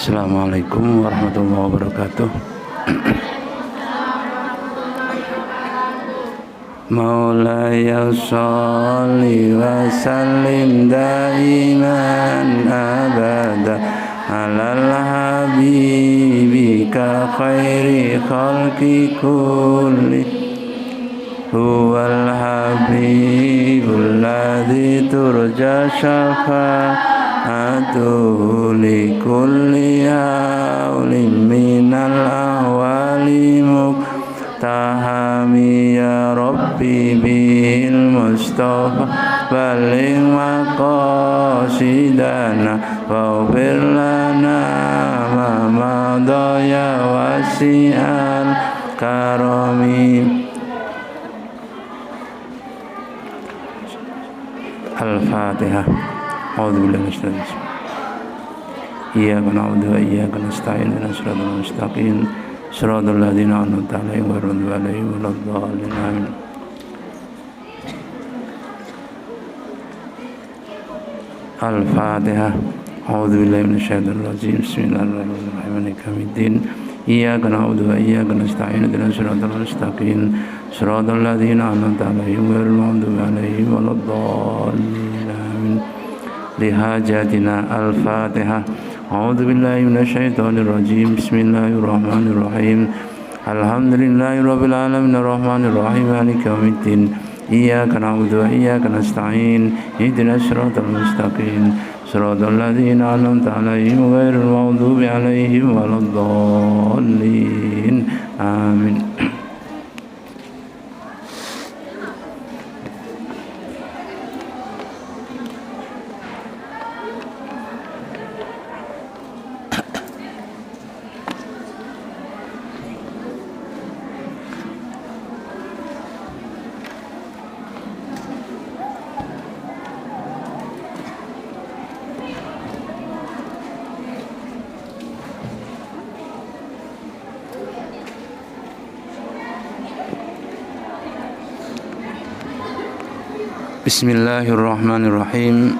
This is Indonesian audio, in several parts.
Assalamualaikum warahmatullahi wabarakatuh. Maulaya sholli wa sallim daiman abada alal habibika khairi khalqi kulli huwal habibul ladzi turja syafa'atuhu li kulli hawlin minal ahwali muqtahami ya rabbi bil mustafa baligh maqasidana waghfir lana ma madha ya wasi'al karami. Al-Fatihah. A'udzubillahi minasyaitonir rajim. Iyyaka na'budu wa iyyaka nasta'in ihdinas siratal mustaqim siratal ladzina an'amta 'alaihim ghairil maghdubi 'alaihim waladdallin. Amin. Al-Fatihah. A'udzubillahi minasyaitonir rajim. Bismillahirrahmanirrahim. Maliki yaumiddin. Iyyaka na'budu wa iyyaka nasta'in ihdinas siratal mustaqim siratal ladzina an'amta 'alaihim ghairil maghdubi 'alaihim waladdallin. Amin. Lihajatina. Al-Fatihah. A'udzu billahi minasyaitonir rajim. Bismillahirrahmanirrahim. Alhamdulillahirabbil alamin arrahmanir rahim maliki yaumiddin. Iyyaka na'budu wa iyyaka nasta'in ihdinas siratal mustaqim siratal ladzina an'amta 'alaihim ghairil maghdubi 'alaihim waladdallin. Amin. Bismillahirrahmanirrahim.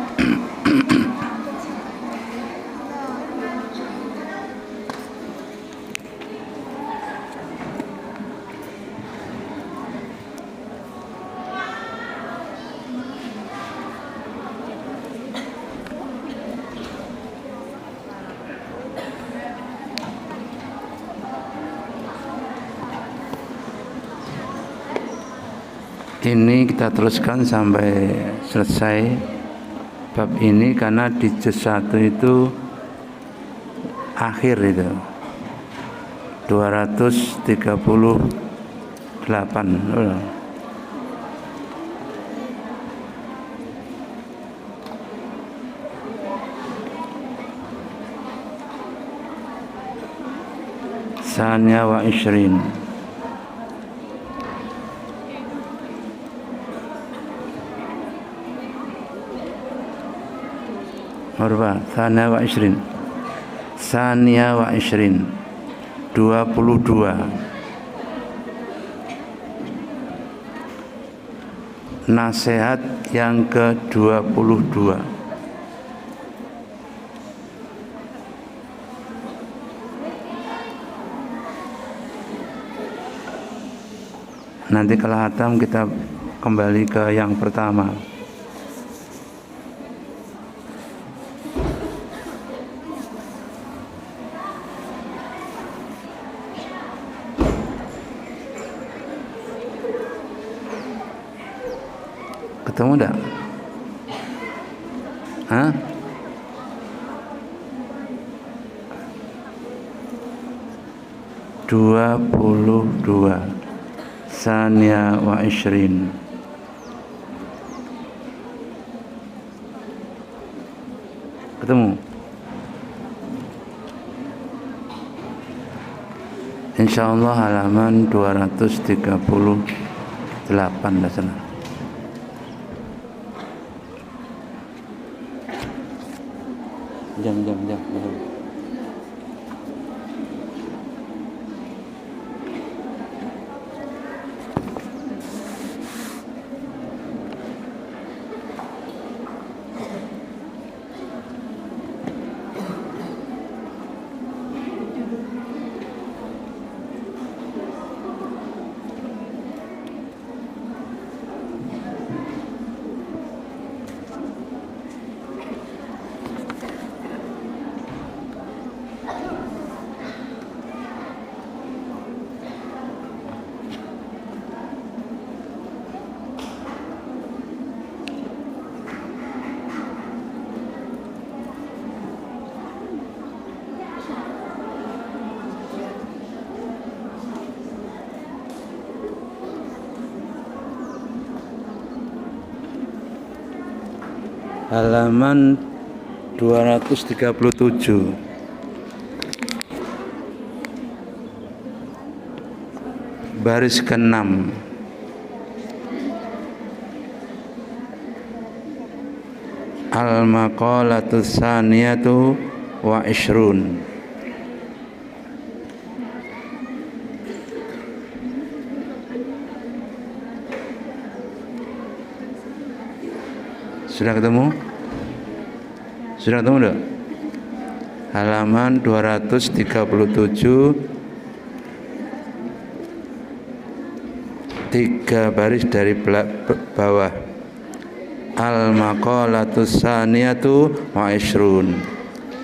Ini kita teruskan sampai selesai bab ini karena di juz 1 itu akhir itu 238. Sania wa Ishrin. Marwa Sania wa Ishrin. Sania wa Ishrin 22. Nasihat yang ke-22. Nanti kalau hatam kita kembali ke yang pertama. Ketemu enggak? Hah? Dua puluh dua. Sania wa Ishrin. Ketemu? Insyaallah halaman 238 dah sana. Jam. halaman 237. Baris ke-6. Al-maqalatus saniyatu wa ishrun. Sudah ketemu? Sudah ketemu enggak? Halaman 237, 3 baris dari bawah. Al-maqalatus saniyatu wa ishrun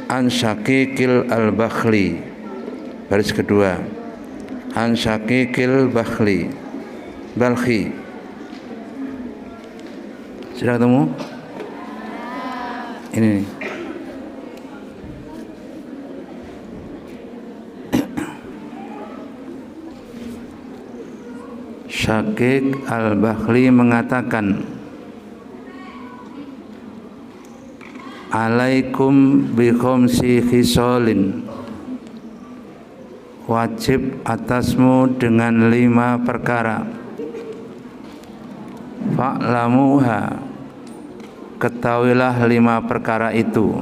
an Syaqiqil al-Bakhli. Baris kedua. An Syaqiqil Balkhi. Sudah ketemu? Ini nih. Syaqiq al-Bakhli mengatakan, alaikum bi khamsi khisalin, wajib atasmu dengan 5 perkara. Fa'lamuha, ketahuilah 5 perkara itu.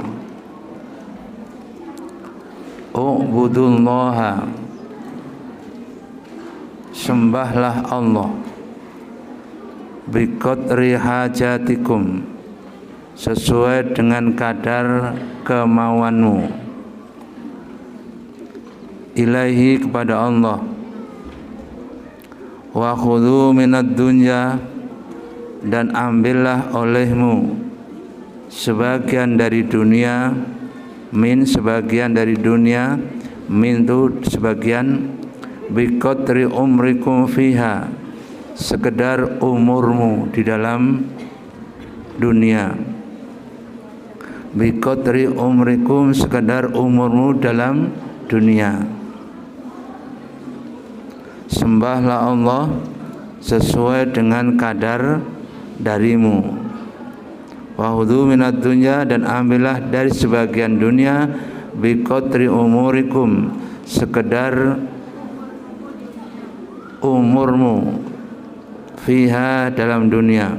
U'budullaha, sembahlah Allah. Biqadri hajatikum, sesuai dengan kadar kemauanmu. Ilaihi, kepada Allah. Wa khudhu minad dunya, dan ambillah olehmu sebagian dari dunia. Min, sebagian dari dunia. Min itu sebagian. Biqadri umrikum fiha, sekedar umurmu di dalam dunia. Biqadri umrikum, sekedar umurmu dalam dunia. Sembahlah Allah sesuai dengan kadar darimu. Wahudhu minad dunya, dan ambillah dari sebagian dunia. Biqadri umurikum, sekedar umurmu. Fiha, dalam dunia.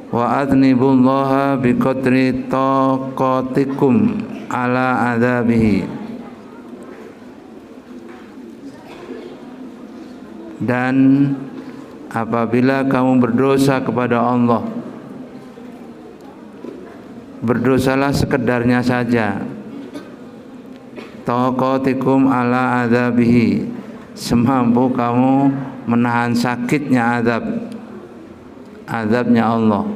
Wa adnibullaha biqadri taqatikum ala adzabihi, dan apabila kamu berdosa kepada Allah, berdosalah sekedarnya saja. Taqatikum ala adzabihi, semampu kamu menahan sakitnya azabnya Allah.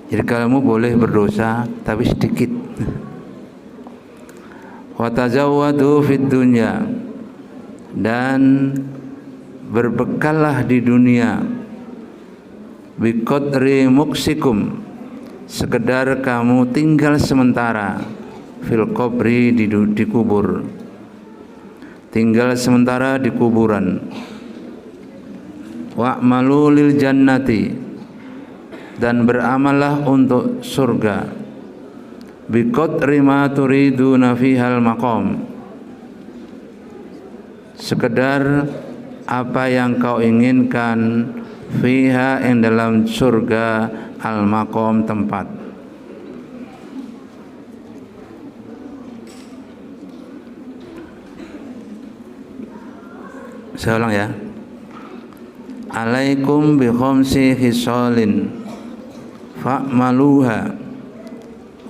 Jadi kamu boleh berdosa tapi sedikit. Wa tazawwadu fid dunya, dan berbekallah di dunia. Biqadri muksikum, sekedar kamu tinggal sementara. Fil qabri, di kubur. Tinggal sementara di kuburan. Wa'malu lil jannati, dan beramallah untuk surga. Biqadri ma turiduna fihal maqam, sekedar apa yang kau inginkan. Fiha, yang dalam surga. Al maqam, tempat. Saya ulang ya. Alaikum bi khamsi khisalin fa'maluha,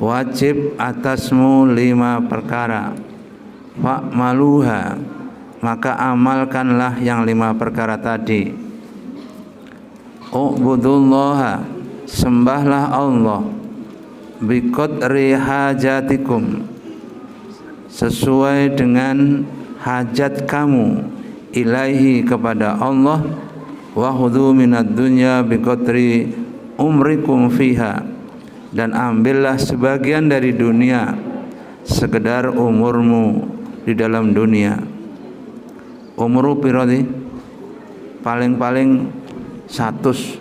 wajib atasmu 5 perkara. Fa'maluha, maka amalkanlah yang 5 perkara tadi. U'budullaha, sembahlah Allah. Biqadri hajatikum, sesuai dengan hajat kamu. Ilaihi, kepada Allah. Wa khudhu minad dunya biqadri umrikum fiha, dan ambillah sebagian dari dunia sekedar umurmu di dalam dunia. Umru pirati? paling-paling 100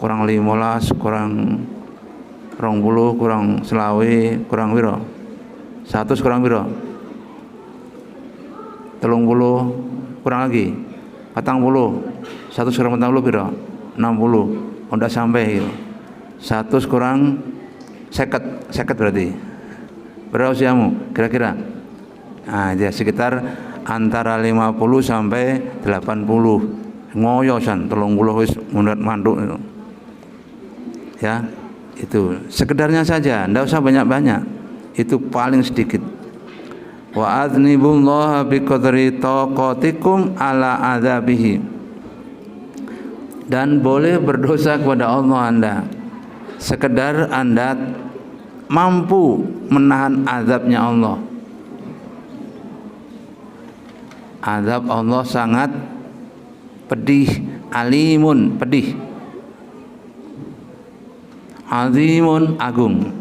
kurang 15 kurang 20 kurang selawe kurang piro? 100 kurang piro? 30 kurang lagi 40. 100 kurang 40 piro? 60. Udah sampai gitu. 100 kurang 50 berarti. Berapa usiamu kira-kira? Nah, ya sekitar antara 50 sampai 80. Ngoyo san 30 wis mundur manduk itu. Ya, itu sekedarnya saja, enggak usah banyak-banyak. Itu paling sedikit. Wa adnibullaha biqadri taqatikum ala adzabihi. Dan boleh berdosa kepada Allah Anda sekedar Anda mampu menahan azabnya Allah. Azab Allah sangat pedih, alimun, pedih, azimun, agung.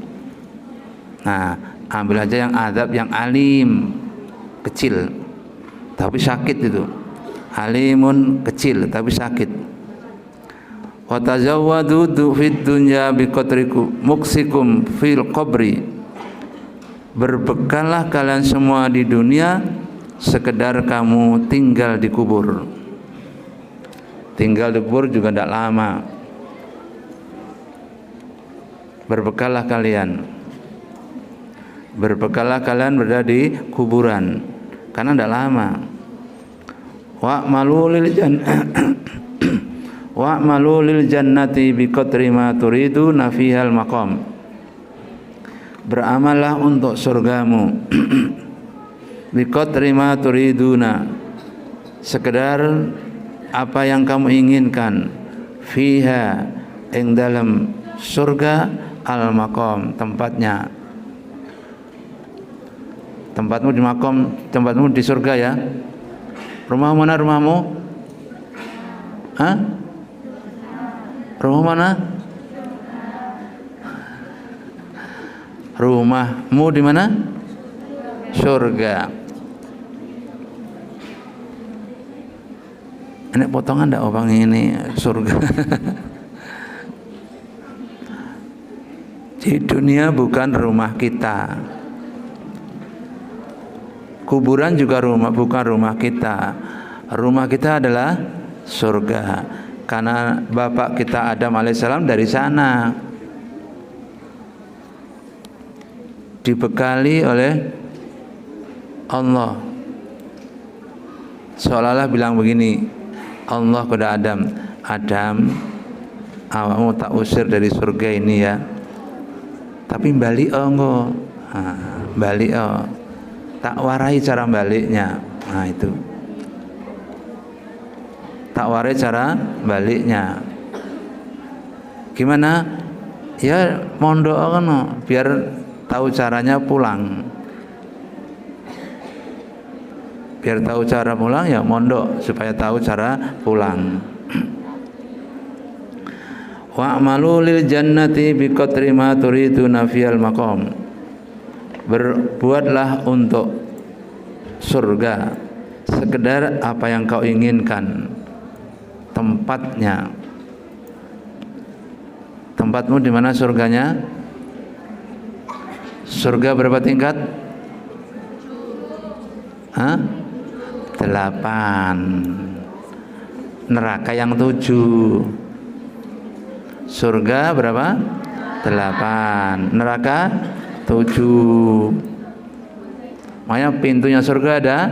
Nah, ambil aja yang azab yang alim, kecil tapi sakit itu. Alimun kecil tapi sakit. Wa tazawwadu fid dunya biqatrikum muksikum fil qabri. Berbekallah kalian semua di dunia sekedar kamu tinggal di kubur. Tinggal di kubur juga tidak lama. Berbekallah kalian. Berbekallah kalian berada di kuburan karena tidak lama. Wa'malu lil jannati biqadri ma turidu nafihal maqam. Beramallah untuk surgamu biqadri ma turiduna, sekedar apa yang kamu inginkan, fiha ing dalam surga, al maqam tempatnya. Tempatmu di makom, tempatmu di surga ya. Rumah mana rumahmu? Hah? Rumah mana? Rumahmu di mana? Surga. Ini potongan enggak obang ini surga. Di dunia bukan rumah kita. Kuburan juga bukan rumah kita. Rumah kita adalah surga. Karena bapak kita Adam alaihissalam dari sana dibekali oleh Allah. Seolah-olah bilang begini, Allah kepada Adam, Adam, awakmu tak usir dari surga ini ya. Tapi balik engko. Balik tak warai cara baliknya. Nah itu tak warai cara baliknya gimana ya, mondok kan biar tahu caranya pulang. Biar tahu cara pulang ya mondok supaya tahu cara pulang. Wa'malu lil jannati biqadri ma turidu nafiyal maqam. Berbuatlah untuk surga sekedar apa yang kau inginkan, tempatnya. Tempatmu di mana surganya? Surga berapa tingkat? 8. Neraka yang 7. Surga berapa? 8. Neraka 7. Makanya pintunya surga ada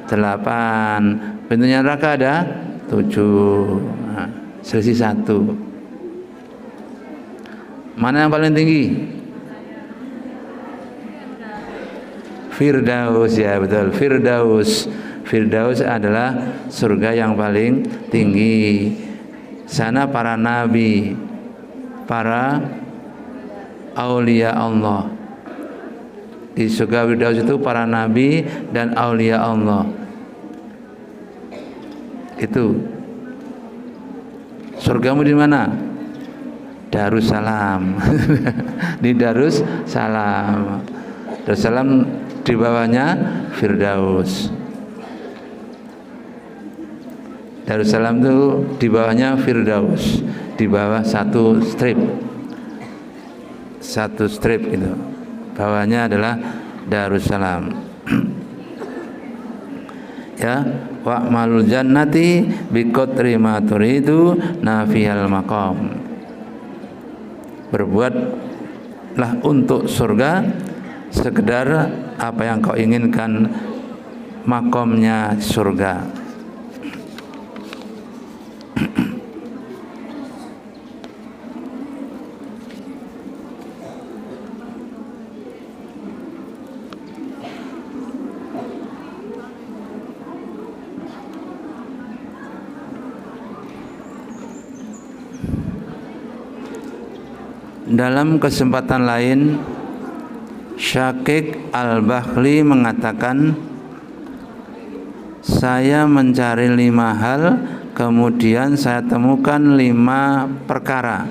8, pintunya neraka ada 7. Nah, selisih 1. Mana yang paling tinggi? Firdaus, ya betul, Firdaus. Firdaus adalah surga yang paling tinggi. Sana para nabi, para aulia Allah. Di surga Firdaus itu para nabi dan aulia Allah. Itu. Surgamu di mana? Darussalam. Di Darussalam. Darussalam di bawahnya Firdaus. Darussalam itu di bawahnya Firdaus, di bawah satu strip gitu. Bawahnya adalah Darussalam. Ya, wa'malul jannati biqadri ma turidu nafihal maqam. Berbuatlah untuk surga sekedar apa yang kau inginkan, makomnya surga. Dalam kesempatan lain, Syakik Al-Bakhli mengatakan, saya mencari 5 hal, kemudian saya temukan 5 perkara.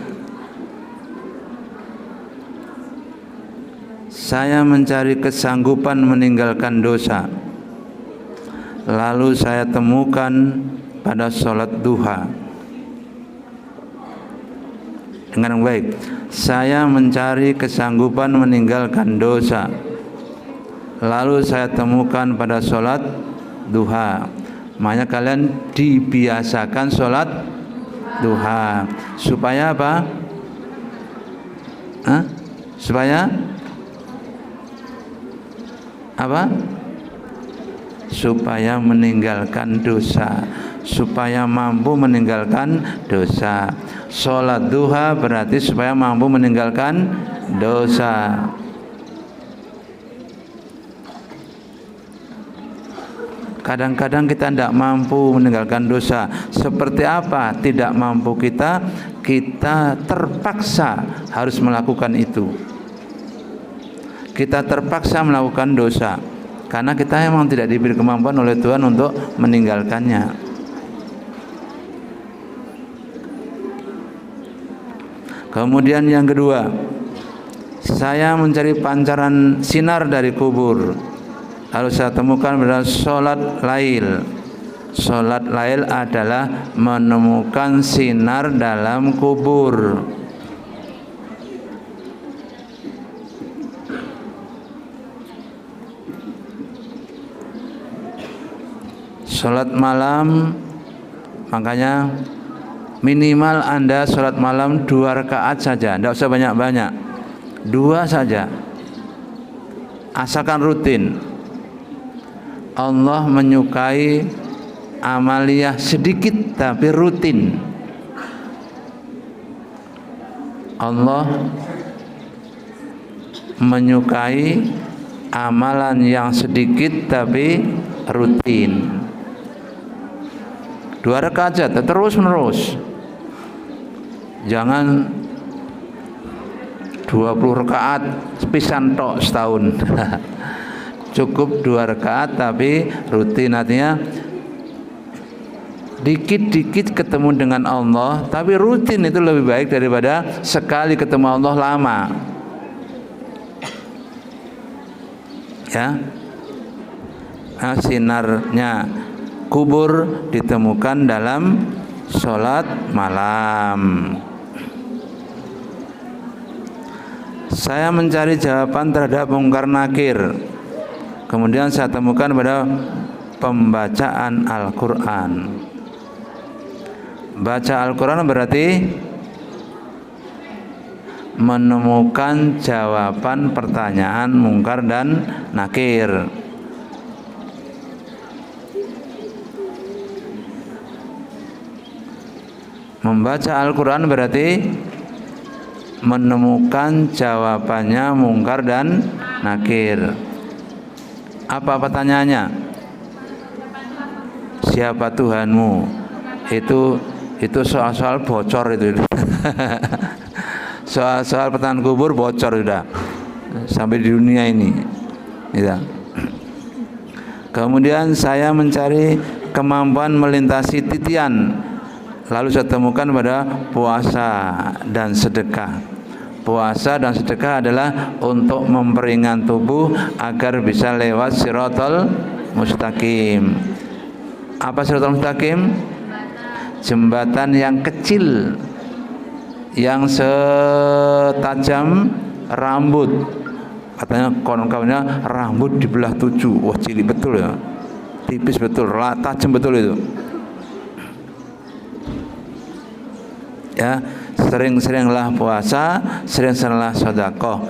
Saya mencari kesanggupan meninggalkan dosa, lalu saya temukan pada sholat duha. Dengan baik, saya mencari kesanggupan meninggalkan dosa, lalu saya temukan pada sholat duha. Makanya kalian dibiasakan sholat duha supaya apa? Supaya apa? Supaya meninggalkan dosa, supaya mampu meninggalkan dosa. Sholat duha berarti supaya mampu meninggalkan dosa. Kadang-kadang kita tidak mampu meninggalkan dosa. Seperti apa tidak mampu kita? Kita terpaksa harus melakukan itu. Kita terpaksa melakukan dosa karena kita memang tidak diberi kemampuan oleh Tuhan untuk meninggalkannya. Kemudian yang kedua, saya mencari pancaran sinar dari kubur, lalu saya temukan pada sholat lail. Sholat lail adalah menemukan sinar dalam kubur. Sholat malam, makanya minimal Anda sholat malam 2 rakaat saja, tidak usah banyak-banyak, 2 saja, asalkan rutin. Allah menyukai amaliyah sedikit tapi rutin. Allah menyukai amalan yang sedikit tapi rutin. 2 rakaat saja, terus menerus. Jangan 20 rakaat pisan tok setahun. Cukup 2 rakaat tapi rutin, artinya dikit-dikit ketemu dengan Allah, tapi rutin itu lebih baik daripada sekali ketemu Allah lama. Ya. Nah, sinarnya kubur ditemukan dalam sholat malam. Saya mencari jawaban terhadap mungkar nakir, kemudian saya temukan pada pembacaan Al-Quran. Baca Al-Quran berarti menemukan jawaban pertanyaan mungkar dan nakir. Membaca Al-Quran berarti menemukan jawabannya mungkar dan nakir. Apa pertanyaannya? Siapa Tuhanmu? Itu soal-soal bocor itu. Soal-soal pertanyaan kubur bocor sudah sampai di dunia ini. Ya. Kemudian saya mencari kemampuan melintasi titian, lalu saya temukan pada puasa dan sedekah. Puasa dan sedekah adalah untuk memperingan tubuh agar bisa lewat Shiratal Mustaqim. Apa Shiratal Mustaqim? jembatan yang kecil yang setajam rambut. Katanya konon-kononnya rambut dibelah 7. Wah, cilik betul ya, tipis betul, tajam betul itu ya. Sering-seringlah puasa, sering-seringlah sedekah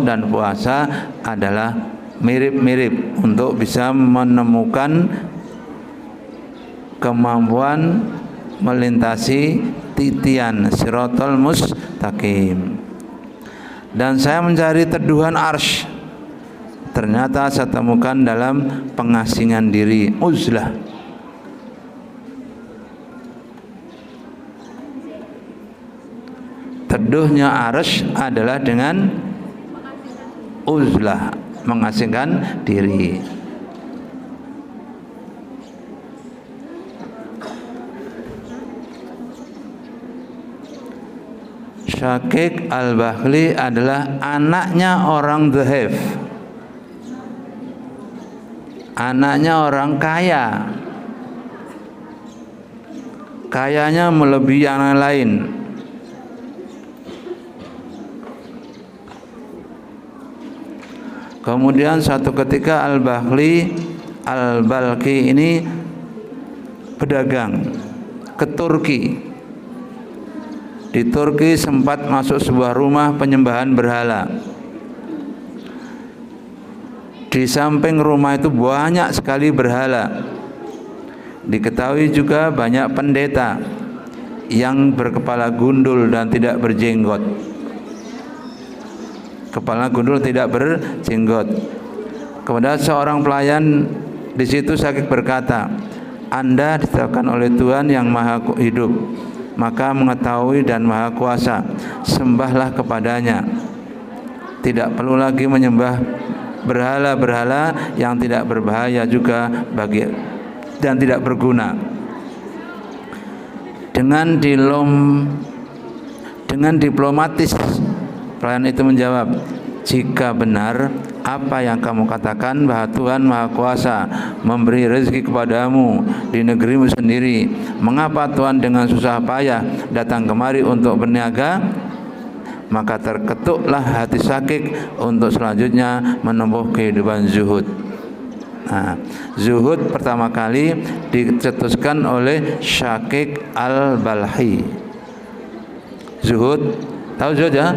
dan puasa adalah mirip-mirip untuk bisa menemukan kemampuan melintasi titian siratal mustaqim. Dan saya mencari teduhan arsy, ternyata saya temukan dalam pengasingan diri, uzlah. Teduhnya arsy adalah dengan uzlah, mengasingkan diri. Syakik al-Bakhli adalah anaknya orang Dhahif, anaknya orang kaya, kayanya melebihi yang lain. Kemudian suatu ketika Al-Balki ini pedagang ke Turki. Di Turki sempat masuk sebuah rumah penyembahan berhala. Di samping rumah itu banyak sekali berhala. Diketahui juga banyak pendeta yang berkepala gundul dan tidak berjenggot. Kepala gundul tidak berjenggot. Kepada seorang pelayan di situ Syakik berkata, Anda ditetapkan oleh Tuhan yang Maha Hidup, maka mengetahui dan Maha Kuasa, sembahlah kepadanya. Tidak perlu lagi menyembah berhala-berhala yang tidak berbahaya juga bagi dan tidak berguna. Dengan diplomatis pelayan itu menjawab, jika benar apa yang kamu katakan bahwa Tuhan Maha Kuasa memberi rezeki kepadamu di negerimu sendiri, mengapa Tuhan dengan susah payah datang kemari untuk berniaga? Maka terketuklah hati Syakik untuk selanjutnya menempuh kehidupan zuhud. Nah, zuhud pertama kali dicetuskan oleh Syakik al-Balhi. Zuhud, tahu zuhud ya?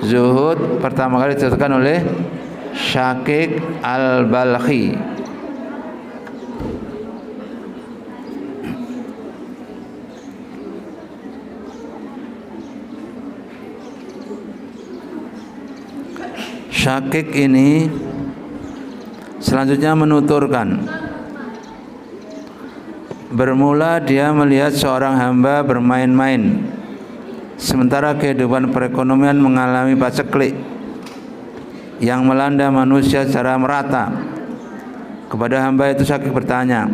Zuhud pertama kali dicetuskan oleh Syakik al-Balhi. Syakik ini selanjutnya menuturkan, bermula dia melihat seorang hamba bermain-main, sementara kehidupan perekonomian mengalami paceklik yang melanda manusia secara merata. Kepada hamba itu Syakik bertanya,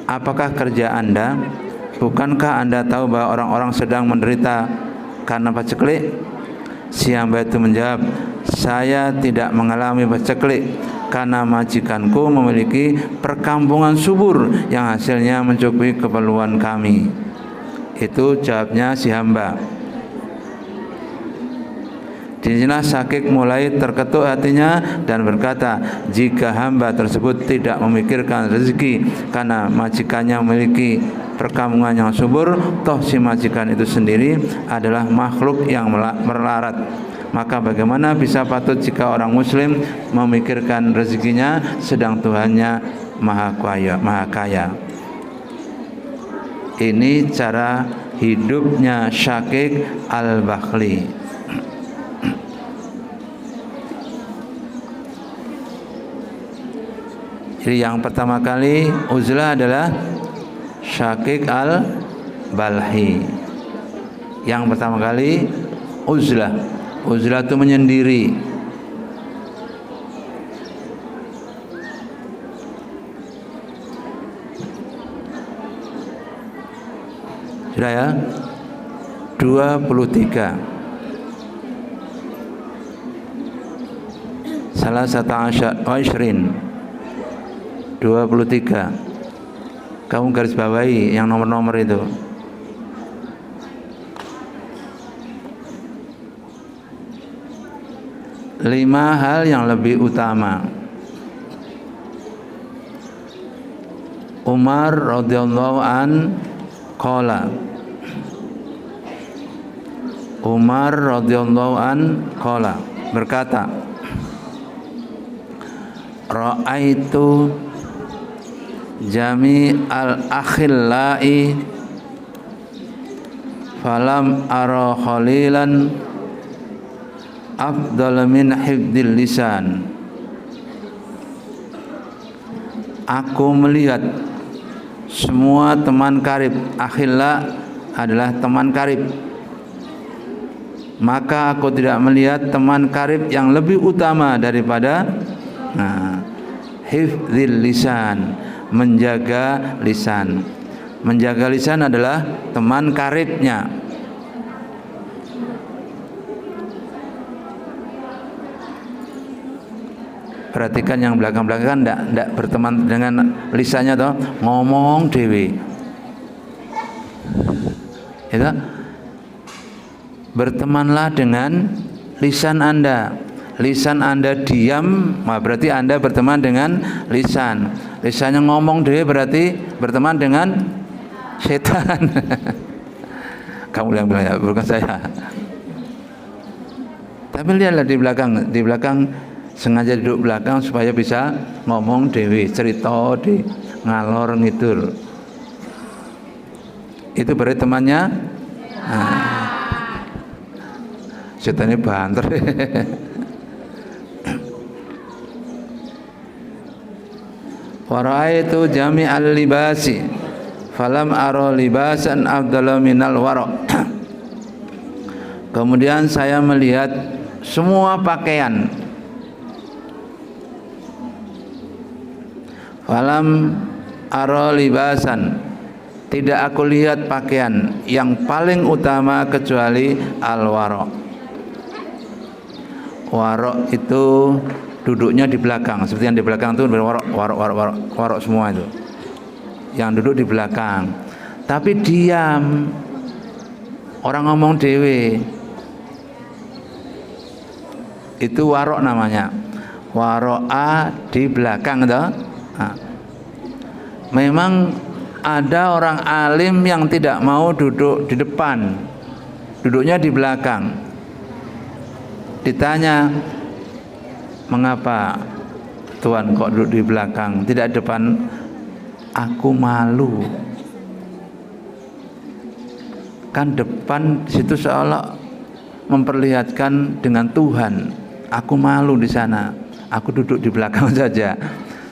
apakah kerja Anda? Bukankah Anda tahu bahwa orang-orang sedang menderita karena paceklik? Si hamba itu menjawab, saya tidak mengalami paceklik karena majikanku memiliki perkampungan subur yang hasilnya mencukupi keperluan kami. Itu jawabnya si hamba. Di sinilah Syakik mulai terketuk hatinya dan berkata, jika hamba tersebut tidak memikirkan rezeki karena majikannya memiliki perkampungan yang subur, toh si majikan itu sendiri adalah makhluk yang melarat, maka bagaimana bisa patut jika orang muslim memikirkan rezekinya sedang Tuhannya maha kaya. Ini cara hidupnya Syakik al-Bakhli. Jadi yang pertama kali uzlah adalah Syakik al-Balhi. Yang pertama kali uzlah. Uzlah itu menyendiri. Sudah ya? 23. Salah satu asyrin 23. Kamu garis bawahi yang nomor-nomor itu. Lima hal yang lebih utama. Umar radhiyallahu an qala. Umar radhiyallahu an qala berkata, ra'aitu jami al-akhillai falam ara khalilan afdal min hifdzil lisan. Aku melihat semua teman karib. Akhilla adalah teman karib. Maka aku tidak melihat teman karib yang lebih utama daripada hifdzil lisan, menjaga lisan. Menjaga lisan adalah teman karibnya. Perhatikan yang belakang-belakang ndak berteman dengan lisannya toh, ngomong dewe. Ya, bertemanlah dengan lisan Anda. Lisan Anda diam, berarti Anda berteman dengan lisan. Lisannya ngomong dewe berarti berteman dengan setan. Kamu yang bilang ya, bukan saya. Tapi lihatlah di belakang sengaja duduk belakang supaya bisa ngomong dewi, cerita di ngalor ngidul. Itu berarti temannya setannya banter. Wa ra'aitu jami'al libasi falam ara libasan afdala minal wara'. Kemudian saya melihat semua pakaian. Falam ara libasan, tidak aku lihat pakaian yang paling utama kecuali al-wara'. Wara' itu duduknya di belakang, seperti yang di belakang itu wara' semua itu. Yang duduk di belakang. Tapi diam. Orang ngomong dewe. Itu wara' namanya. Wara'a di belakang toh. Memang ada orang alim yang tidak mau duduk di depan, duduknya di belakang. Ditanya, mengapa Tuan kok duduk di belakang, tidak di depan? Aku malu. Kan depan situ seolah memperlihatkan dengan Tuhan. Aku malu di sana. Aku duduk di belakang saja.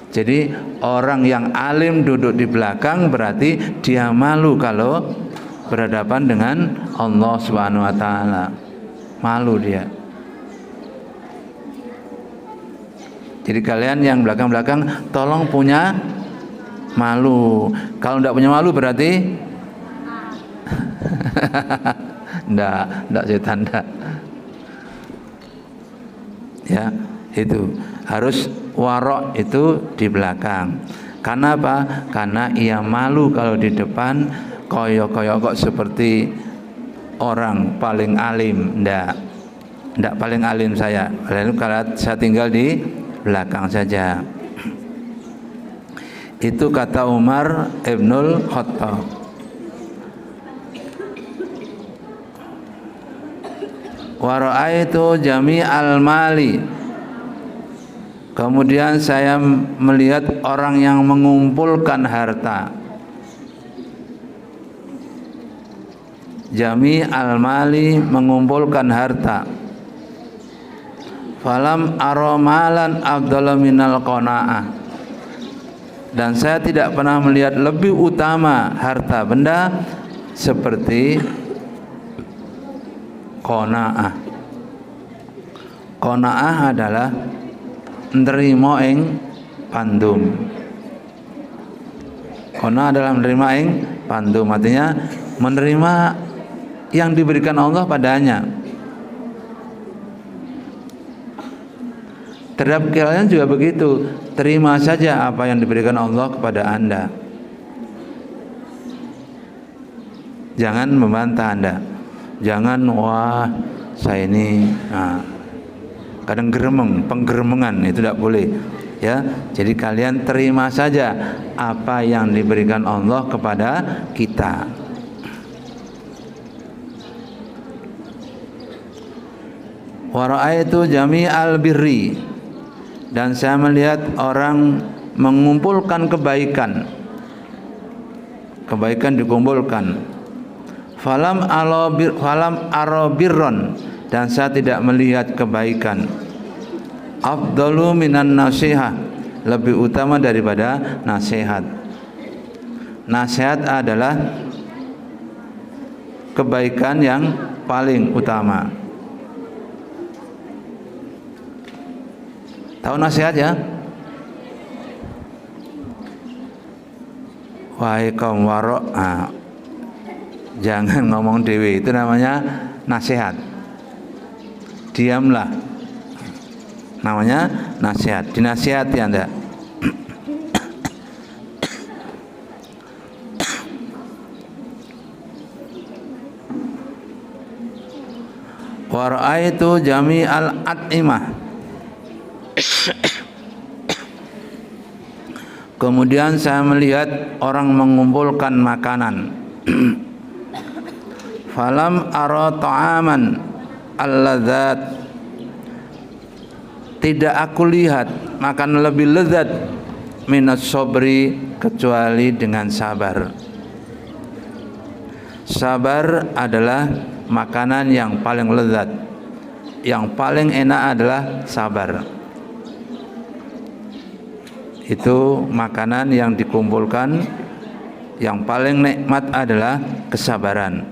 Jadi orang yang alim duduk di belakang berarti dia malu kalau berhadapan dengan Allah Subhanahu wa taala. Malu dia. Jadi kalian yang belakang-belakang tolong punya malu. Kalau tidak punya malu berarti enggak setan enggak. Ya, itu harus wara' itu di belakang. Karena apa? Karena ia malu kalau di depan koyo-koyo kok seperti orang paling alim. Ndak paling alim saya. Kalau saya tinggal di belakang saja. Itu kata Umar Ibnul Khattab. Wa ra'aitu jami'al mali. Kemudian saya melihat orang yang mengumpulkan harta. Jami al-mali, mengumpulkan harta. Falam aromalan afdala minal qanaah. Dan saya tidak pernah melihat lebih utama harta benda seperti qanaah. Qanaah adalah nerima ing pandum. Qanaah adalah menerima ing pandum, artinya menerima yang diberikan Allah padanya. Terhadap kalian juga begitu, terima saja apa yang diberikan Allah kepada Anda. jangan membantah Anda. Jangan wah saya ini kadang penggeremengan itu tidak boleh. Ya, jadi kalian terima saja apa yang diberikan Allah kepada kita. Wa ra'aitu jami'al birri, dan saya melihat orang mengumpulkan kebaikan dikumpulkan. Falam arabirron, dan saya tidak melihat kebaikan. Afdalu minan nasihah, lebih utama daripada nasihat. Nasihat adalah kebaikan yang paling utama. Tahu nasihat ya? Wahai kaum warok, jangan ngomong dewe, itu namanya nasihat. Diamlah, namanya nasihat. Dinasihati Anda. Wa ra'aitu jami'al at'imah, kemudian saya melihat orang mengumpulkan makanan. Falam ara ta'aman alladzat, tidak aku lihat makan lebih lezat minas sobri, kecuali dengan sabar. Sabar adalah makanan yang paling lezat, yang paling enak adalah sabar. Itu makanan yang dikumpulkan, yang paling nikmat adalah kesabaran.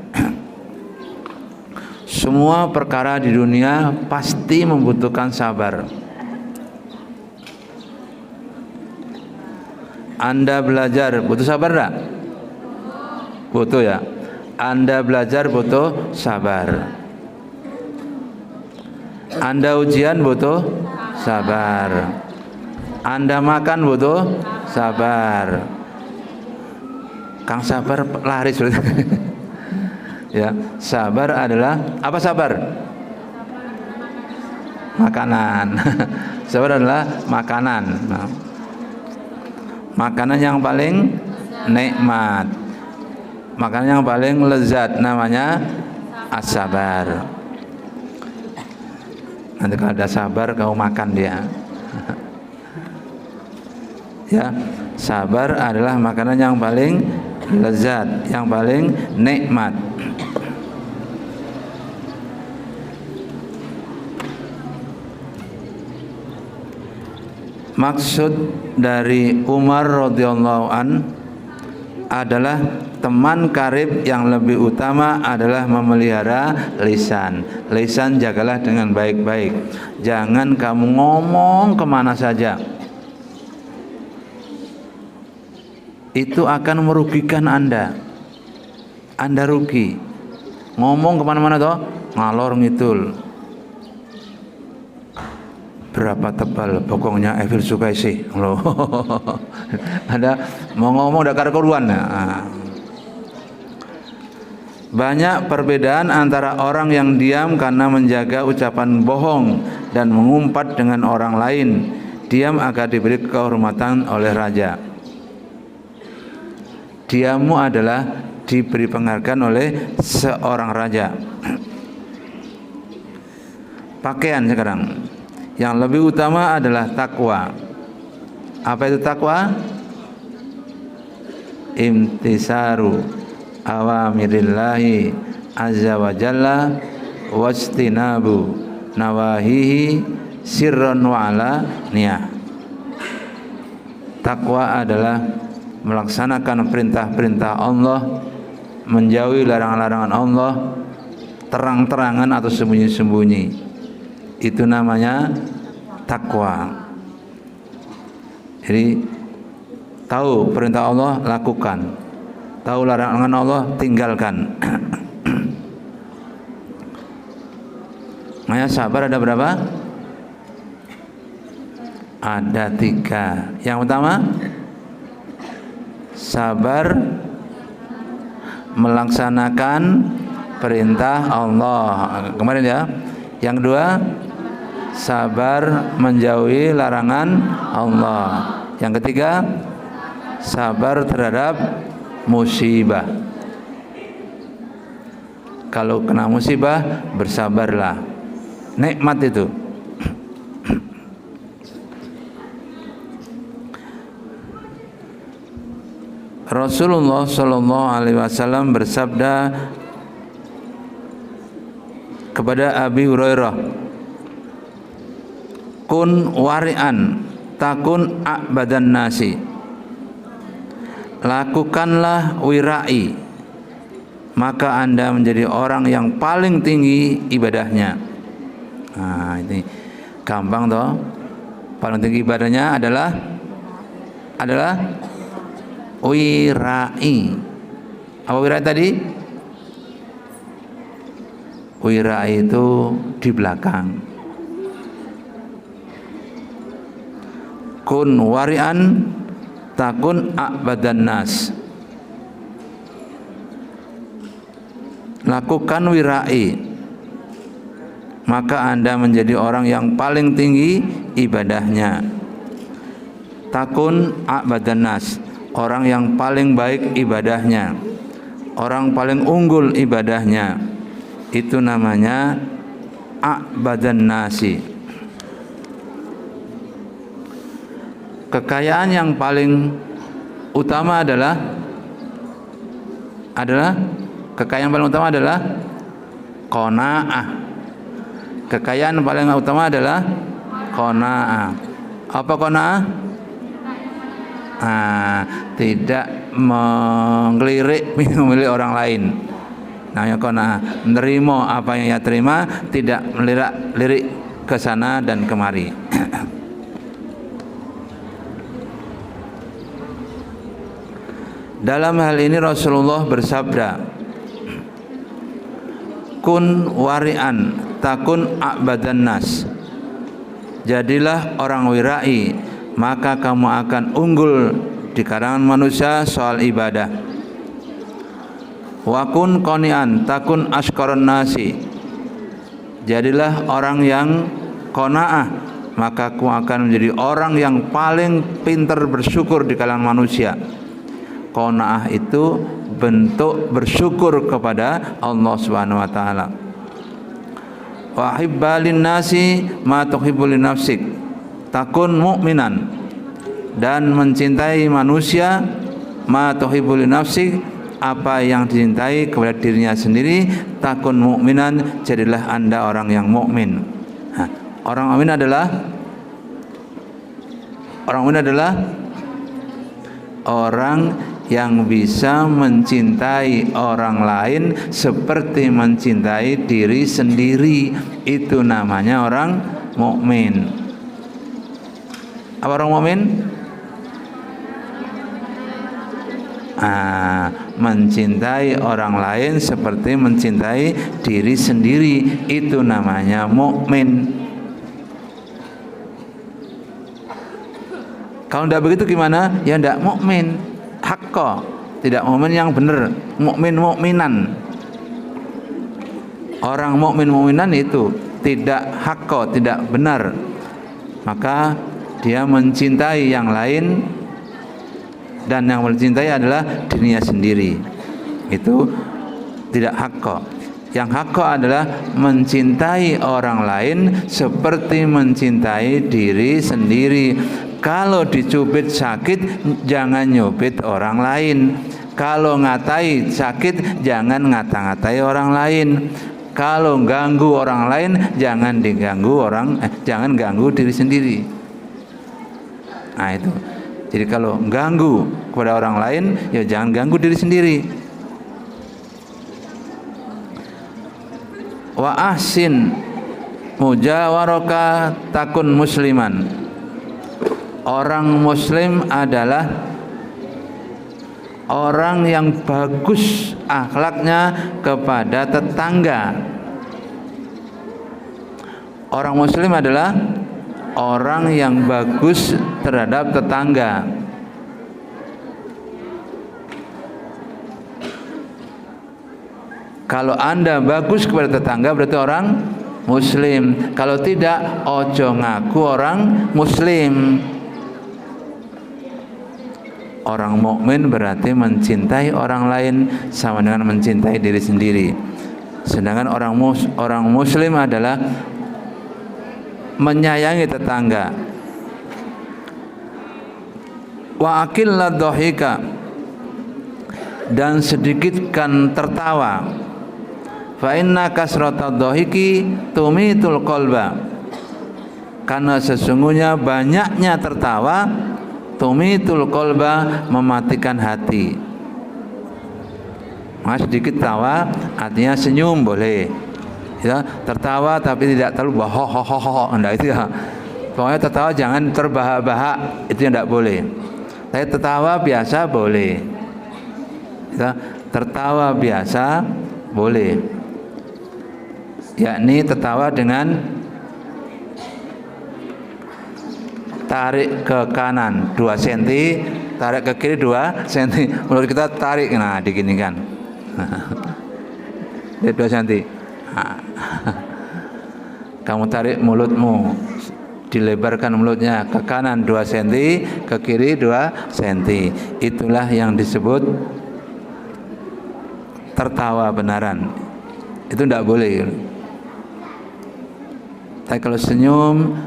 Semua perkara di dunia pasti membutuhkan sabar. Anda belajar butuh sabar enggak? Butuh ya. Anda belajar butuh sabar. Anda ujian butuh sabar. Anda makan butuh sabar. Kang sabar laris. Ya, sabar adalah apa sabar? Makanan. Sabar adalah makanan. Nah, makanan yang paling nikmat, makanan yang paling lezat, namanya as-sabar. Nanti kalau ada sabar kamu makan dia. Ya, sabar adalah makanan yang paling lezat, yang paling nikmat. Maksud dari Umar radhiyallahu an adalah teman karib yang lebih utama adalah memelihara lisan. Lisan jagalah dengan baik-baik. Jangan kamu ngomong kemana saja. Itu akan merugikan Anda. Anda rugi. Ngomong kemana-mana toh, ngalor ngidul. Berapa tebal bokongnya Eiffel Sukaisi loh. Ada mau ngomong udah karuan. Banyak perbedaan antara orang yang diam karena menjaga ucapan bohong dan mengumpat dengan orang lain. Diam agar diberi kehormatan oleh raja. Diammu adalah diberi penghargaan oleh seorang raja. Pakaian sekarang. Yang lebih utama adalah takwa. Apa itu takwa? Imtisaru awamirillahi azza wa jalla wajtinabu nawahihi sirran wa alaniyah. Takwa adalah melaksanakan perintah-perintah Allah, menjauhi larangan-larangan Allah, terang-terangan atau sembunyi-sembunyi. Itu namanya takwa. Jadi tahu perintah Allah, lakukan. Tahu larangan Allah, tinggalkan. Makanya sabar ada berapa? Ada 3. Yang pertama, sabar melaksanakan perintah Allah. Kemarin ya. Yang kedua, sabar menjauhi larangan Allah. Yang ketiga, sabar terhadap musibah. Kalau kena musibah, bersabarlah. Nikmat itu. Rasulullah Shallallahu Alaihi Wasallam bersabda kepada Abi Hurairah, kun wari'an takun a'badan nasi. Lakukanlah wirai, maka Anda menjadi orang yang paling tinggi ibadahnya. Nah, ini gampang toh. Paling tinggi ibadahnya adalah wirai. Apa wirai tadi? Wirai itu di belakang. Kun wari'an takun a'badan nas. Lakukan wirai, maka Anda menjadi orang yang paling tinggi ibadahnya. Takun a'badan nas, orang yang paling baik ibadahnya, orang paling unggul ibadahnya. Itu namanya a'badan nasi. Kekayaan yang paling utama adalah kekayaan paling utama adalah qanaah. Kekayaan paling utama adalah qanaah. Apa qanaah? Tidak menggelirik milik orang lain. Namanya qanaah, menerima apa yang ia terima, tidak melirik ke sana dan kemari. Dalam hal ini Rasulullah bersabda, kun wari'an takun a'badan nas. Jadilah orang wirai, maka kamu akan unggul di kalangan manusia soal ibadah. Wa kun qani'an takun ashqarun nasi. Jadilah orang yang qanaah, maka kamu akan menjadi orang yang paling pintar bersyukur di kalangan manusia. Qanaah itu bentuk bersyukur kepada Allah Subhanahu wa taala. Wa hibbalin nasi ma tuhibbu li nafsik. Takun mu'minan, dan mencintai manusia ma tuhibbu li nafsik, apa yang dicintai kepada dirinya sendiri. Takun mu'minan, jadilah Anda orang yang mukmin. Orang mukmin adalah orang yang bisa mencintai orang lain seperti mencintai diri sendiri. Itu namanya orang mukmin. Apa orang mukmin? Mencintai orang lain seperti mencintai diri sendiri. Itu namanya mukmin. Kalau tidak begitu gimana? Ya tidak mukmin. Hakka, tidak mukmin yang benar, mukminan. Orang mukminan itu tidak hakka, tidak benar. Maka dia mencintai yang lain, dan yang mencintai adalah dirinya sendiri. Itu tidak hakka. Yang hakka adalah mencintai orang lain seperti mencintai diri sendiri. Kalau dicubit sakit, jangan nyubit orang lain. Kalau ngatai sakit, jangan ngata-ngatai orang lain. Kalau ganggu orang lain, jangan jangan ganggu diri sendiri. Nah itu. Jadi kalau ganggu kepada orang lain, ya jangan ganggu diri sendiri. Wa ahsin mujawaraka takun musliman. Orang muslim adalah orang yang bagus akhlaknya kepada tetangga. Orang muslim adalah orang yang bagus terhadap tetangga. Kalau Anda bagus kepada tetangga berarti orang muslim. Kalau tidak, ojo ngaku orang muslim. Orang mukmin berarti mencintai orang lain sama dengan mencintai diri sendiri. Sedangkan orang muslim adalah menyayangi tetangga. Wa aqilladh dhahika, dan sedikitkan tertawa. Fa inna kasratadh dhahiki tumitul qalba, karena sesungguhnya banyaknya tertawa tumitul qalba, mematikan hati. Sedikit tawa artinya senyum boleh ya, tertawa tapi tidak terlalu ho enggak, itu ya. Pokoknya tertawa jangan terbahak-bahak, itu yang enggak boleh. Tapi tertawa biasa boleh ya, tertawa biasa boleh, yakni tertawa dengan tarik ke kanan 2 cm, tarik ke kiri 2 cm. Mulut kita tarik, nah diginikan 2 cm. Kamu tarik mulutmu, dilebarkan mulutnya ke kanan 2 cm, ke kiri 2 cm. Itulah yang disebut tertawa benaran. Itu tidak boleh. Tapi kalau senyum,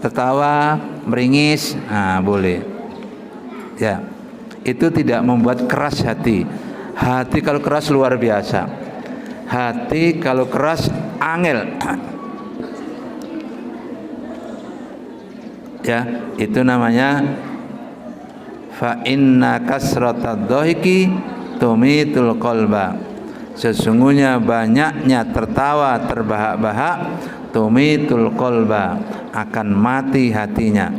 tertawa, meringis, boleh. Ya, itu tidak membuat keras hati. Hati kalau keras luar biasa. Hati kalau keras angel. Ya, itu namanya fa inna kasratadh dhahiki tumitul qalba. Sesungguhnya banyaknya tertawa terbahak-bahak tumitul qalba, akan mati hatinya.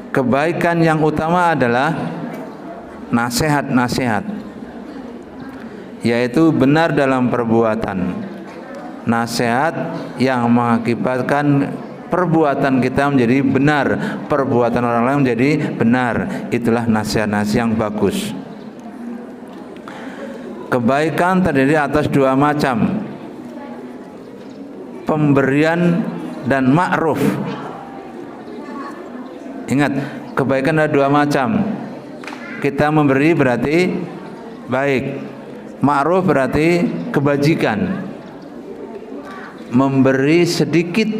Kebaikan yang utama adalah nasihat-nasihat, yaitu benar dalam perbuatan. Nasihat yang mengakibatkan perbuatan kita menjadi benar, perbuatan orang lain menjadi benar. Itulah nasihat-nasihat yang bagus. Kebaikan terdiri atas 2 macam, pemberian dan ma'ruf. Ingat, kebaikan ada 2 macam. Kita memberi berarti baik, ma'ruf berarti kebajikan. Memberi sedikit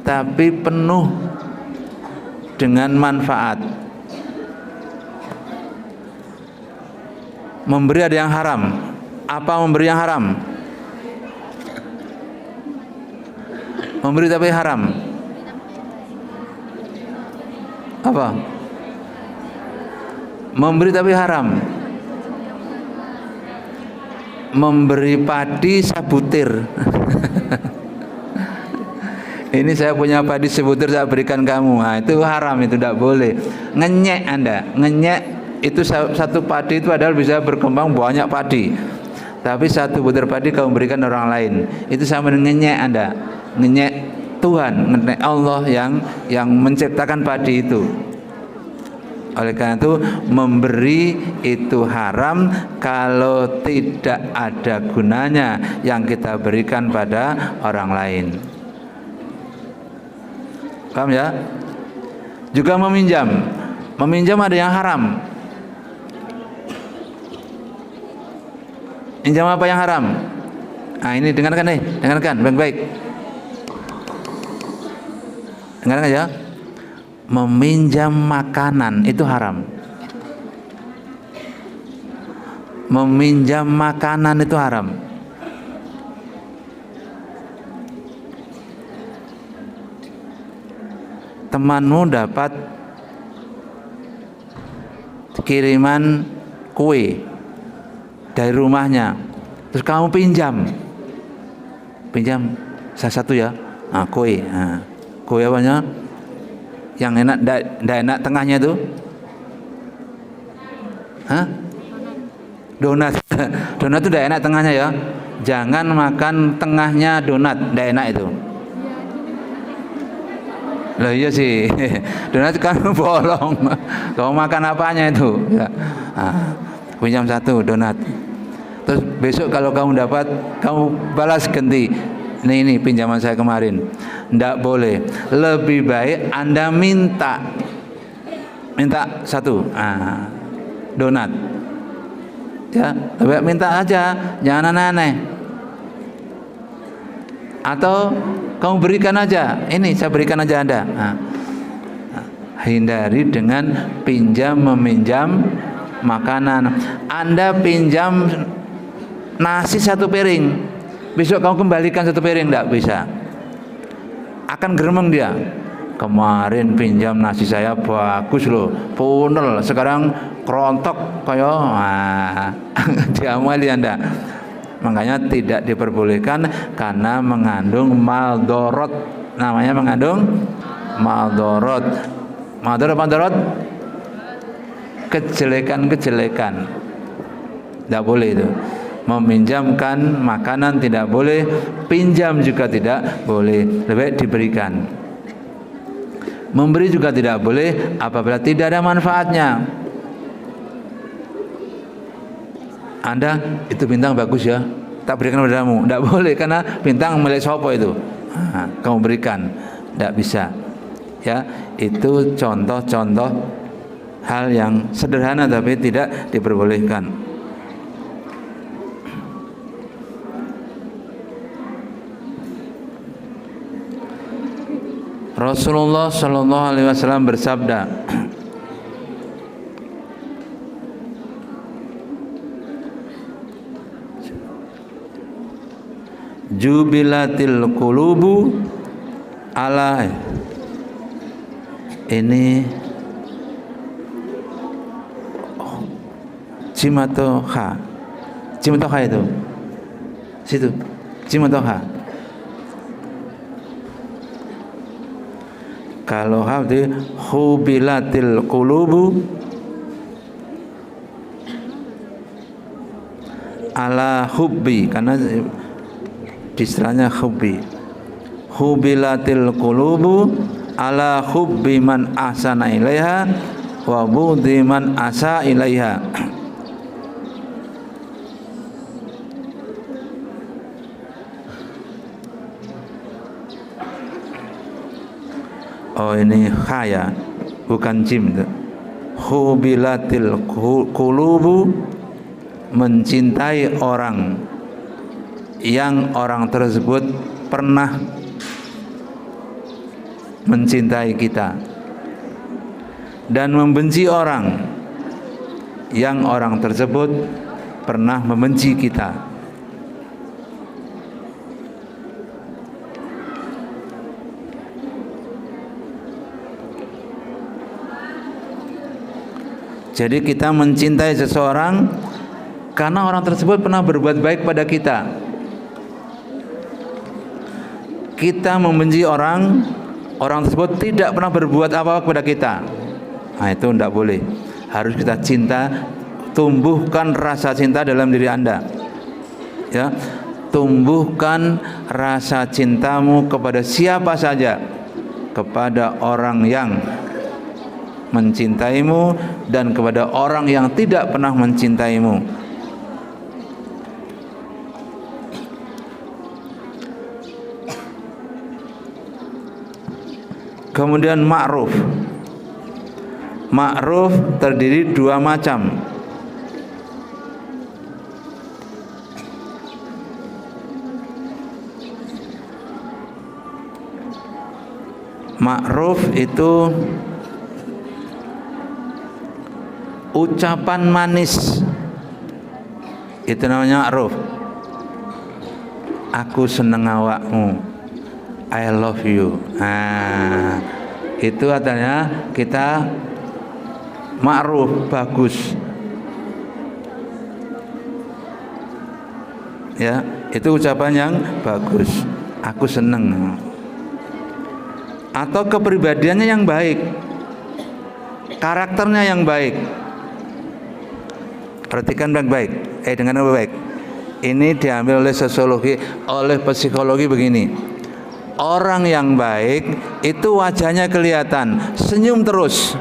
tapi penuh dengan manfaat. Memberi ada yang haram. Apa memberi yang haram? Memberi tapi haram. Apa? Memberi tapi haram. Memberi padi sebutir. Ini saya punya padi sebutir, saya berikan kamu. Nah, itu haram, itu tidak boleh. Ngenyek Anda, ngenyek itu satu padi itu adalah bisa berkembang banyak padi. Tapi satu butir padi kamu berikan orang lain, itu sama dengan ngenyek Anda. Ngenyek Tuhan, ngenyek Allah yang menciptakan padi itu. Oleh karena itu memberi itu haram kalau tidak ada gunanya yang kita berikan pada orang lain. Paham ya? Juga meminjam. Meminjam ada yang haram. Pinjam apa yang haram? Nah, ini dengarkan nih, dengarkan baik-baik. Dengarkan ya. Meminjam makanan itu haram. Meminjam makanan itu haram. Temanmu dapat kiriman kue dari rumahnya, terus kamu pinjam salah satu ya, kue, kue apanya? Yang enak, ndak enak tengahnya tuh, donat. Donat itu ndak enak tengahnya ya, jangan makan tengahnya donat, ndak enak itu. Loh iya sih, donat kan bolong. Kamu makan apanya itu? Ya. Pinjam 1 donat. Terus besok kalau kamu dapat, kamu balas ganti. Ini pinjaman saya kemarin. Nggak boleh. Lebih baik Anda minta 1 donat. Ya, lebih baik minta aja, jangan aneh-aneh. Atau kamu berikan aja, ini saya berikan aja Anda. Hindari dengan pinjam meminjam makanan. Anda pinjam nasi 1 piring, besok kamu kembalikan 1 piring, tidak bisa. Akan geremeng dia. Kemarin pinjam nasi saya bagus loh, punel, sekarang kerontok kayak diamali Anda. Makanya tidak diperbolehkan karena mengandung maldorot. Namanya mengandung maldorot. Maldorot kejelekan-kejelekan. Tidak boleh itu. Meminjamkan makanan tidak boleh, pinjam juga tidak boleh. Lebih baik diberikan. Memberi juga tidak boleh apabila tidak ada manfaatnya. Anda itu bintang bagus ya, tak berikan padamu. Tidak boleh karena bintang milik sopo itu. Kamu berikan, tidak bisa. Ya, itu contoh-contoh hal yang sederhana tapi tidak diperbolehkan. Rasulullah Shallallahu Alaihi Wasallam bersabda, jubilatil qulubu ala, ini Cimatoha itu situ Cimatoha. Kalau hati hubilatil qulubu ala hubbi, karena istilahnya hubbi. Hubilatil qulubu ala hubbi man ahsana ilaiha wa budi man asa ilaiha. Oh ini khaya, bukan jim. Hubilatil qulubu, mencintai orang yang orang tersebut pernah mencintai kita, dan membenci orang yang orang tersebut pernah membenci kita. Jadi kita mencintai seseorang karena orang tersebut pernah berbuat baik pada kita. Kita membenci orang tersebut tidak pernah berbuat apa-apa kepada kita. Nah, itu tidak boleh. Harus kita cinta, tumbuhkan rasa cinta dalam diri Anda. Ya, tumbuhkan rasa cintamu kepada siapa saja, kepada orang yang mencintaimu dan kepada orang yang tidak pernah mencintaimu. Kemudian ma'ruf. Ma'ruf terdiri 2 macam. Ma'ruf itu ucapan manis, itu namanya ma'ruf. Aku seneng awakmu, I love you. Nah, itu artinya kita ma'ruf, bagus. Ya, itu ucapan yang bagus. Aku seneng. Atau kepribadiannya yang baik, karakternya yang baik. Perhatikan baik-baik. Dengan baik. Ini diambil oleh sosiologi, oleh psikologi begini. Orang yang baik itu wajahnya kelihatan, senyum terus.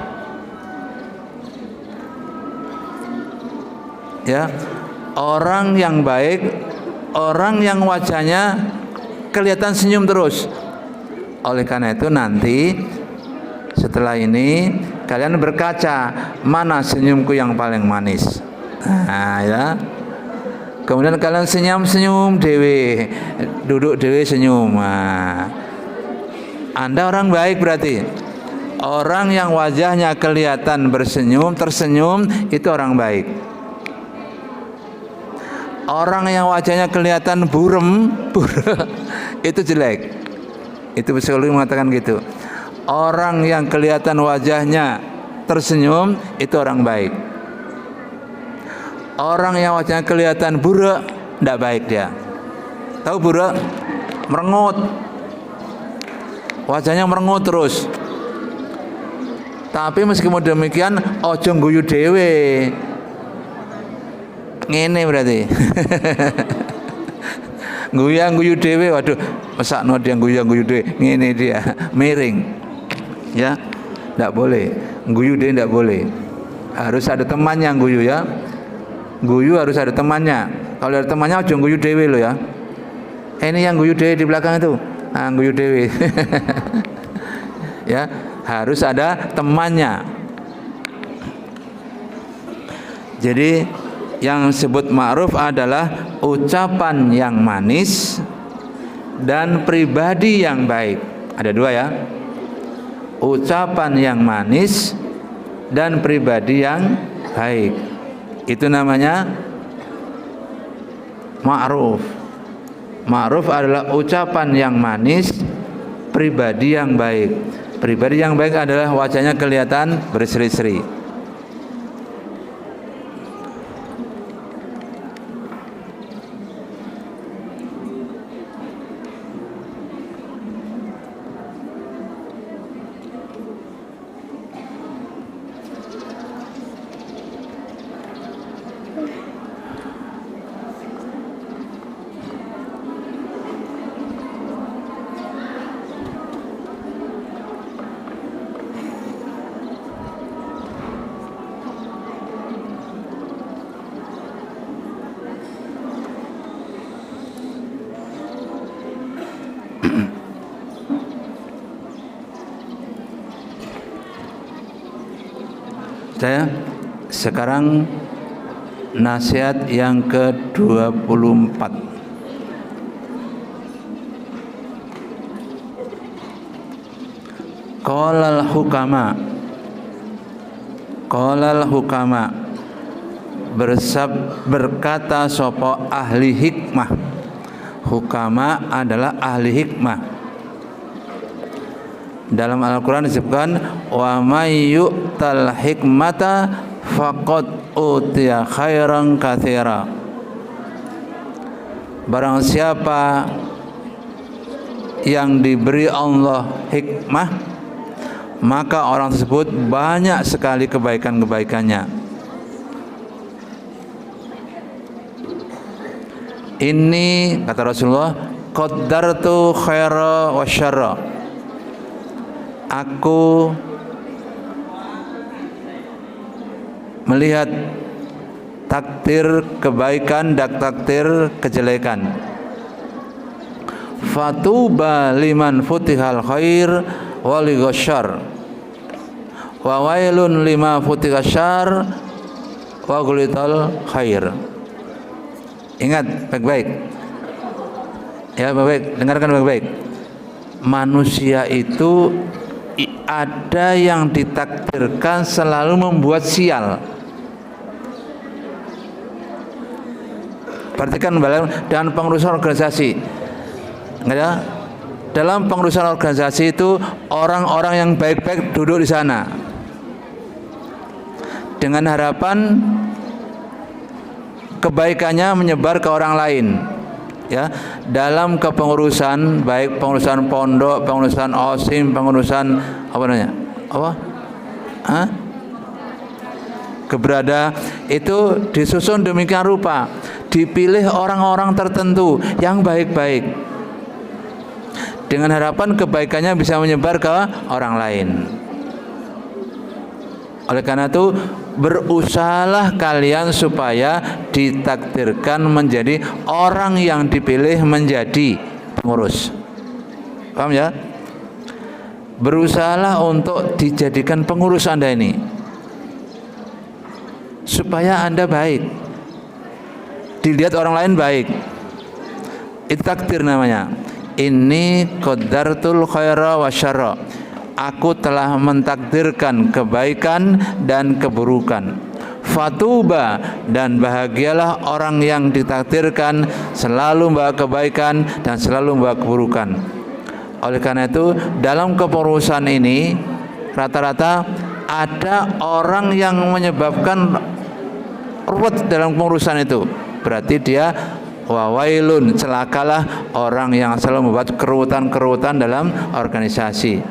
Ya, orang yang baik, orang yang wajahnya kelihatan senyum terus. Oleh karena itu nanti setelah ini kalian berkaca, mana senyumku yang paling manis. Nah, ya. Kemudian kalian senyum dewe, duduk dewe senyum. Nah, Anda orang baik berarti. Orang yang wajahnya kelihatan bersenyum, tersenyum, itu orang baik. Orang yang wajahnya kelihatan buram, itu jelek. Itu psikologi mengatakan gitu. Orang yang kelihatan wajahnya tersenyum, itu orang baik. Orang yang wajahnya kelihatan burak, tidak baik dia. Tahu burak? Merengut. Wajahnya merengut terus. Tapi meskipun demikian, ojo ngguyu dhewe. Ngene berarti. Guyu dhewe, waduh, mesakno dia guyu dhewe. Ngene dia, miring. Ya, tidak boleh. Guyu dhewe tidak boleh. Harus ada temannya yang guyu ya. Guyu harus ada temannya. Kalau ada temannya ojo guyu dhewe lo ya. Ini yang guyu dhewe di belakang itu. Ah, guyu dhewe. Ya, harus ada temannya. Jadi yang disebut ma'ruf adalah ucapan yang manis dan pribadi yang baik. Ada dua ya. Ucapan yang manis dan pribadi yang baik. Itu namanya ma'ruf. Ma'ruf adalah ucapan yang manis, pribadi yang baik. Pribadi yang baik adalah wajahnya kelihatan berseri-seri. Saya sekarang nasihat yang ke-24. Qalal hukama berkata sopo ahli hikmah. Hukama adalah ahli hikmah. Dalam Al-Quran disebutkan wa may yu'tal hikmata faqad utiya khairan katsira. Barang siapa yang diberi Allah hikmah, maka orang tersebut banyak sekali kebaikan-kebaikannya. Ini kata Rasulullah, qaddartu khaira wa syarra. Aku melihat takdir kebaikan dan takdir kejelekan. Fatuba liman futihal khair wa lighasyar wa wailun lima futihal syar wa gulital khair. Ingat baik-baik. Ya, baik-baik, dengarkan baik-baik. Manusia itu ada yang ditakdirkan selalu membuat sial. Perhatikan dalam pengurusan organisasi. Dalam pengurusan organisasi itu orang-orang yang baik-baik duduk di sana dengan harapan kebaikannya menyebar ke orang lain. Ya, dalam kepengurusan, baik pengurusan pondok, pengurusan OSIM, pengurusan keberada, itu disusun demikian rupa. Dipilih orang-orang tertentu yang baik-baik. dengan harapan kebaikannya bisa menyebar ke orang lain. Oleh karena itu, berusahalah kalian supaya ditakdirkan menjadi orang yang dipilih menjadi pengurus. Paham ya? Berusahalah untuk dijadikan pengurus Anda ini, supaya Anda baik, dilihat orang lain baik. Itu takdir namanya. Ini qadartul khaira wa syarra. Aku telah mentakdirkan kebaikan dan keburukan. Fatuba, dan bahagialah orang yang ditakdirkan selalu membawa kebaikan dan selalu membawa keburukan. Oleh karena itu, dalam kepengurusan ini rata-rata ada orang yang menyebabkan ruwet dalam pengurusan itu. Berarti dia wawailun, celakalah orang yang selalu membuat keruwetan-keruwetan dalam organisasi.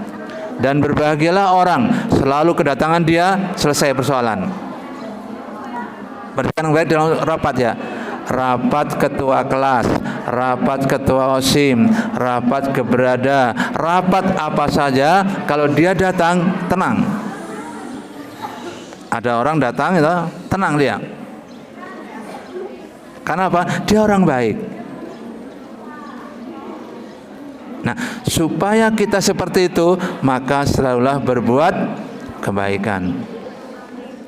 Dan berbahagialah orang selalu kedatangan dia selesai persoalan. Berarti yang baik dalam rapat ya. Rapat ketua kelas, rapat ketua OSIM, rapat keberada, rapat apa saja, kalau dia datang, tenang. Ada orang datang itu, tenang dia. Karena apa? Dia orang baik. Nah, supaya kita seperti itu, maka selalulah berbuat kebaikan.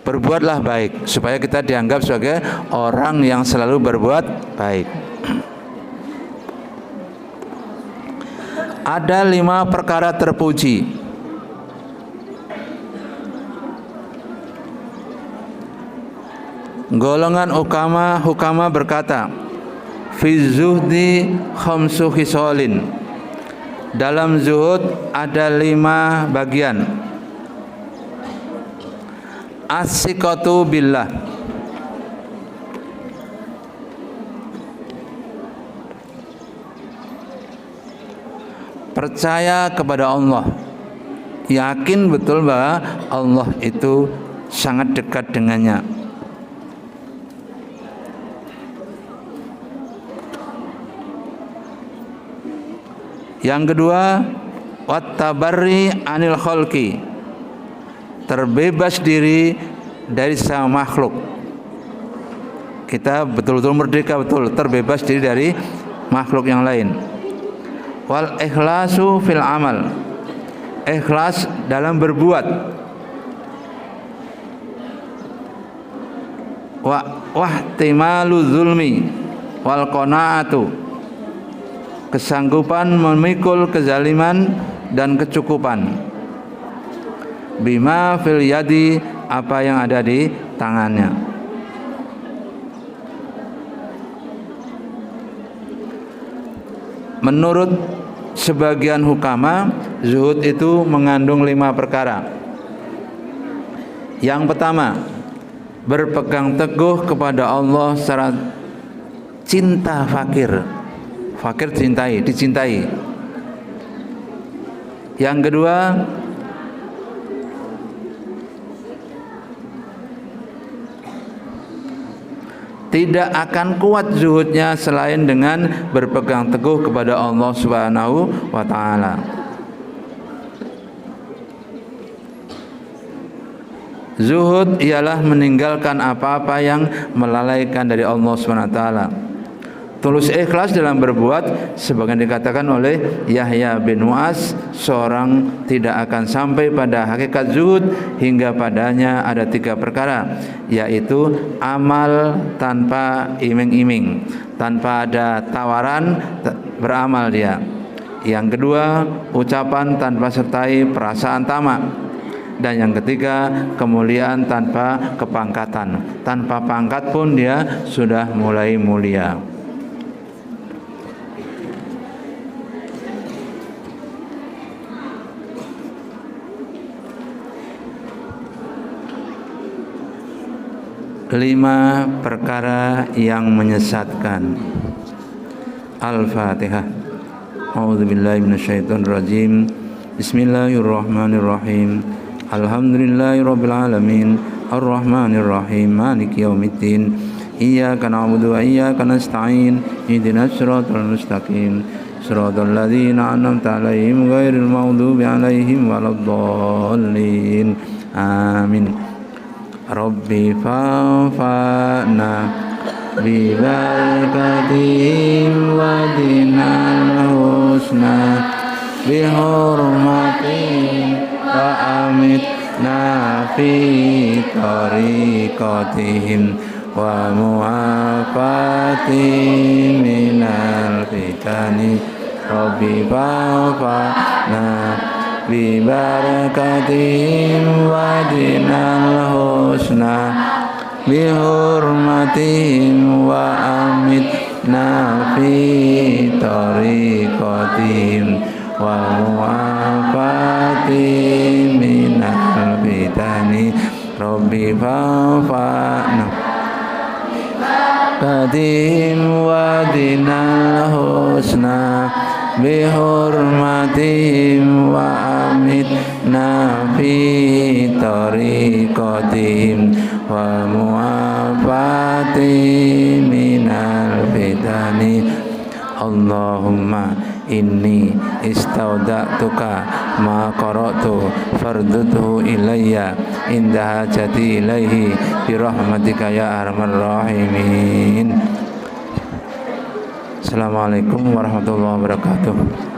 Berbuatlah baik, supaya kita dianggap sebagai orang yang selalu berbuat baik. Ada 5 perkara terpuji. Golongan hukama berkata, fi zuhdi khamsu khisalin. Dalam zuhud ada 5 bagian. As-siqatu billah, percaya kepada Allah, yakin betul bahwa Allah itu sangat dekat dengannya. Yang kedua, wattabarri anil khalqi, terbebas diri dari sama makhluk. Kita betul-betul merdeka, betul, terbebas diri dari makhluk yang lain. Wal ikhlasu fil amal, ikhlas dalam berbuat. Wahtimalu zulmi wal qanaatu, kesanggupan memikul kezaliman dan kecukupan. Bima fil yadi, apa yang ada di tangannya. Menurut sebagian hukama, zuhud itu mengandung 5 perkara. Yang pertama, berpegang teguh kepada Allah secara cinta fakir. Fakir dicintai. Yang kedua, tidak akan kuat zuhudnya selain dengan berpegang teguh kepada Allah Subhanahu wa ta'ala. Zuhud ialah meninggalkan apa-apa yang melalaikan dari Allah Subhanahu wa ta'ala. Tulus ikhlas dalam berbuat, sebagaimana dikatakan oleh Yahya bin Mu'az, seorang tidak akan sampai pada hakikat zuhud hingga padanya ada 3 perkara, yaitu amal tanpa iming-iming, tanpa ada tawaran, beramal dia. Yang kedua, ucapan tanpa sertai perasaan tamak. Dan yang ketiga, kemuliaan tanpa kepangkatan. Tanpa pangkat pun dia sudah mulai mulia. Lima perkara yang menyesatkan. Al-Fatihah. A'udzubillahi minasyaitonirrajim. Bismillahirrahmanirrahim. Alhamdulillahirabbil alamin. Arrahmanirrahim. Maliki yaumiddin. Iyyaka na'budu wa iyyaka nasta'in. Ihdinas siratal mustaqim. صراط الذين أنعمت عليهم غير المغضوب عليهم ولا الضالين آمين ربي فانفعنا ببركتهم ودنا الحسنى بحرمتهم وأمتنا في طريقتهم ومعافاتهم من الفتن ربي فانفعنا ببركتهم ودنا الحسنى بحرمتهم وأمتنا في طريقتهم ومعافاتهم من الفتن ربي فانفعنا ببركتهم ودنا الحسنى بحرمتهم وأمتنا في طريقتهم ومعافاتهم من الفتن اللهم إني استودعتك ما قرأت فردده إلي عند حاجتي إليه برحمتك يا أرحم الراحمين. Assalamualaikum warahmatullahi wabarakatuh.